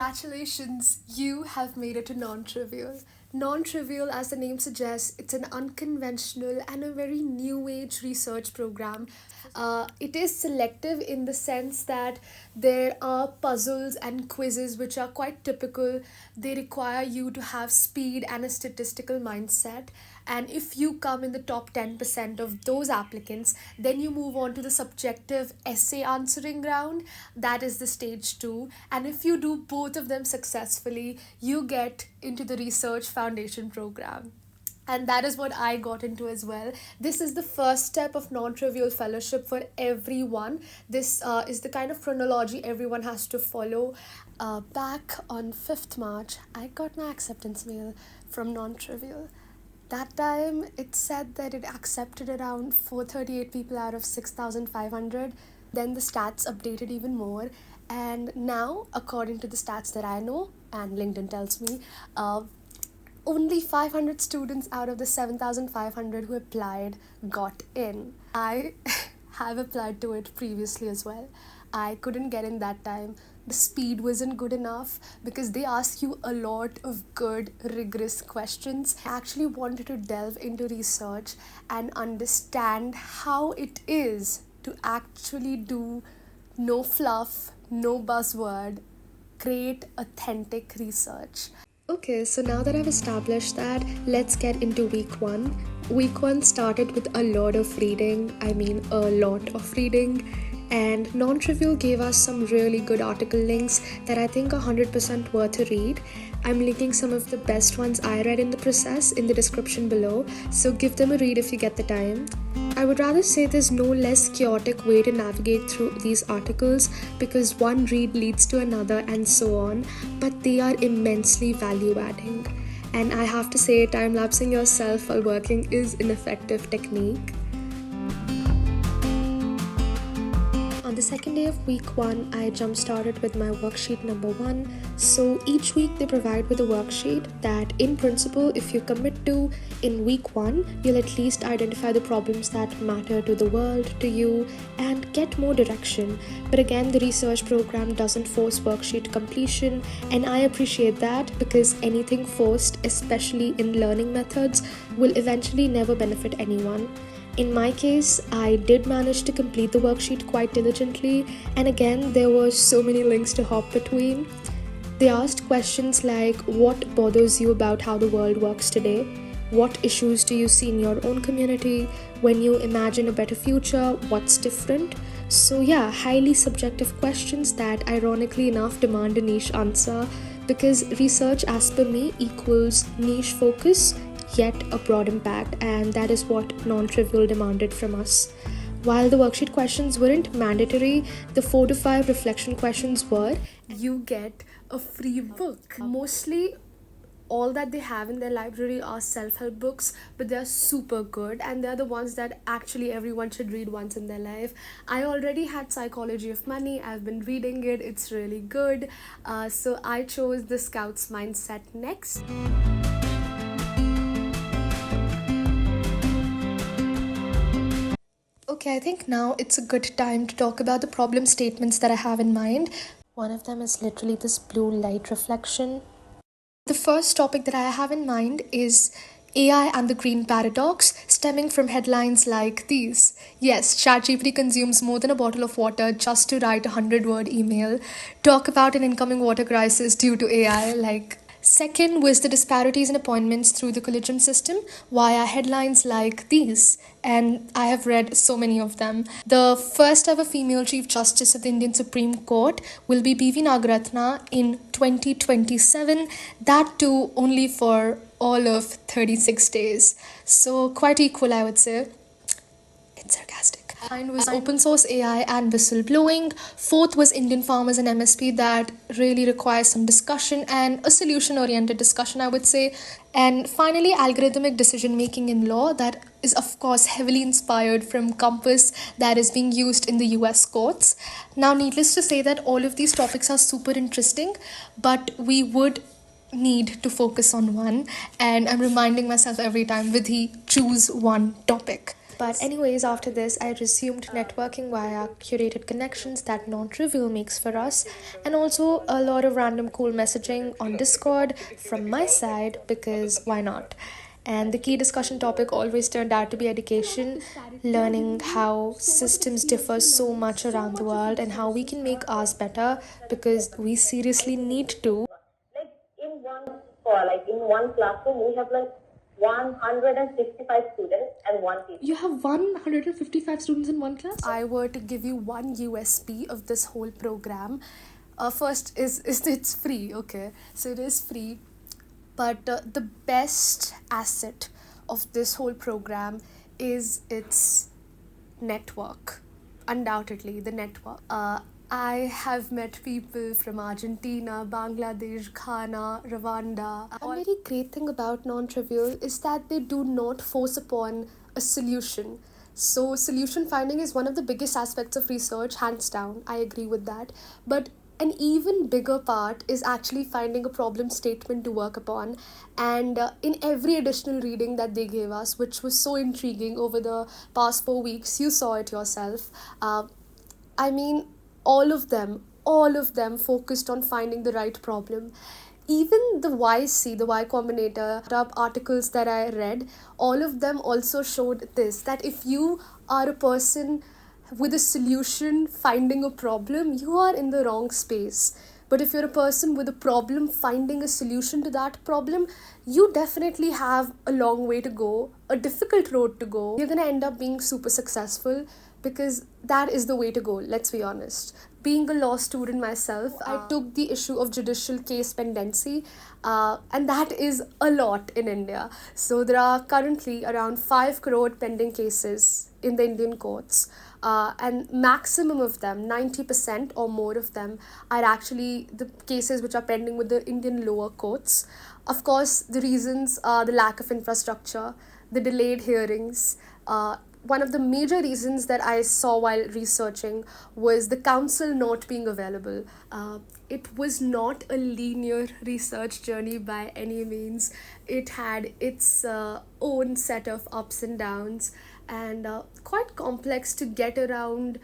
Congratulations, you have made it to non-trivial. Non-trivial, as the name suggests, it's an unconventional and a very new age research program. It is selective in the sense that there are puzzles and quizzes which are quite typical. They require you to have speed and a statistical mindset. And if you come in the top 10% of those applicants, then you move on to the subjective essay answering round. That is the stage two. And if you do both of them successfully, you get into the research foundation program. And that is what I got into as well. This is the first step of non-trivial fellowship for everyone. This is the kind of chronology everyone has to follow. Back on 5th March, I got my acceptance mail from non-trivial. That time it said that it accepted around 438 people out of 6,500. Then the stats updated even more, and now, according to the stats that I know and LinkedIn tells me, only 500 students out of the 7,500 who applied got in. I have applied to it previously as well. I couldn't get in that time. The speed wasn't good enough because they ask you a lot of good, rigorous questions. I actually wanted to delve into research and understand how it is to actually do no fluff, no buzzword, great, authentic research. Okay, so now that I've established that, let's get into week one. Week one started with a lot of reading. I mean, a lot of reading. And Non-Trivial gave us some really good article links that I think are 100% worth a read. I'm linking some of the best ones I read in the process in the description below, so give them a read if you get the time. I would rather say there's no less chaotic way to navigate through these articles because one read leads to another and so on, but they are immensely value adding. And I have to say, time-lapsing yourself while working is an effective technique. On the second day of week one, I jump started with my worksheet number one. So each week they provide with a worksheet that in principle, if you commit to in week one, you'll at least identify the problems that matter to the world, to you, and get more direction. But again, the research program doesn't force worksheet completion, and I appreciate that because anything forced, especially in learning methods, will eventually never benefit anyone. In my case, I did manage to complete the worksheet quite diligently, and again, there were so many links to hop between. They asked questions like, what bothers you about how the world works today? What issues do you see in your own community? When you imagine a better future, what's different? So yeah, highly subjective questions that ironically enough demand a niche answer, because research as per me equals niche focus yet a broad impact, and that is what non-trivial demanded from us. While the worksheet questions weren't mandatory, the 4 to 5 reflection questions were. You get a free book. Mostly all that they have in their library are self-help books, but they're super good and they're the ones that actually everyone should read once in their life. I already had Psychology of Money. I've been reading it. It's really good. So I chose the Scout's Mindset next. Okay, I think now it's a good time to talk about the problem statements that I have in mind. One of them is literally this blue light reflection. The first topic that I have in mind is AI and the green paradox, stemming from headlines like these. Yes, ChatGPT consumes more than a bottle of water just to write a 100-word email. Talk about an incoming water crisis due to AI, like. Second was the disparities in appointments through the collegium system via headlines like these, and I have read so many of them. The first ever female Chief Justice of the Indian Supreme Court will be B.V. Nagaratna in 2027, that too only for all of 36 days. So quite equal, I would say. It's sarcastic. Third was open source AI and whistleblowing. Fourth was Indian farmers and MSP, that really requires some discussion and a solution oriented discussion, I would say. And finally, algorithmic decision making in law, that is of course heavily inspired from Compass that is being used in the US courts. Now, needless to say that all of these topics are super interesting, but we would need to focus on one, and I'm reminding myself every time, Vidhi, choose one topic. But anyways, after this, I resumed networking via curated connections that non-trivial makes for us, and also a lot of random cool messaging on Discord from my side, because why not? And the key discussion topic always turned out to be education, learning how systems differ so much around the world and how we can make ours better, because we seriously need to. Like in one for like in one classroom we have like 165 students and one teacher. You have 155 students in one class? I were to give you one USP of this whole program, first is it's free, okay? So it is free, but the best asset of this whole program is its network. Undoubtedly, the network. I have met people from Argentina, Bangladesh, Ghana, Rwanda. A very great thing about non-trivial is that they do not force upon a solution. So solution finding is one of the biggest aspects of research, hands down. I agree with that. But an even bigger part is actually finding a problem statement to work upon. And in every additional reading that they gave us, which was so intriguing over the past 4 weeks, you saw it yourself. I mean, all of them focused on finding the right problem. Even the YC, the Y Combinator articles that I read, all of them also showed this, that if you are a person with a solution finding a problem, you are in the wrong space. But if you're a person with a problem finding a solution to that problem, you definitely have a long way to go, a difficult road to go. You're gonna end up being super successful, because that is the way to go, let's be honest. Being a law student myself, I took the issue of judicial case pendency, and that is a lot in India. So there are currently around 5 crore pending cases in the Indian courts, and maximum of them, 90% or more of them, are actually the cases which are pending with the Indian lower courts. Of course, the reasons are the lack of infrastructure, the delayed hearings. One of the major reasons that I saw while researching was the council not being available. It was not a linear research journey by any means. It had its own set of ups and downs, and quite complex to get around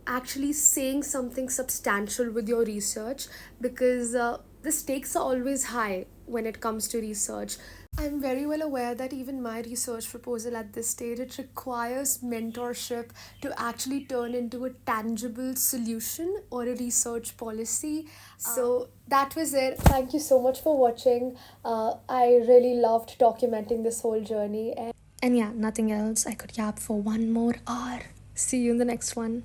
actually saying something substantial with your research, because the stakes are always high when it comes to research. I'm very well aware that even my research proposal at this stage, it requires mentorship to actually turn into a tangible solution or a research policy. So that was it. Thank you so much for watching. I really loved documenting this whole journey. And yeah, nothing else. I could yap for one more hour. See you in the next one.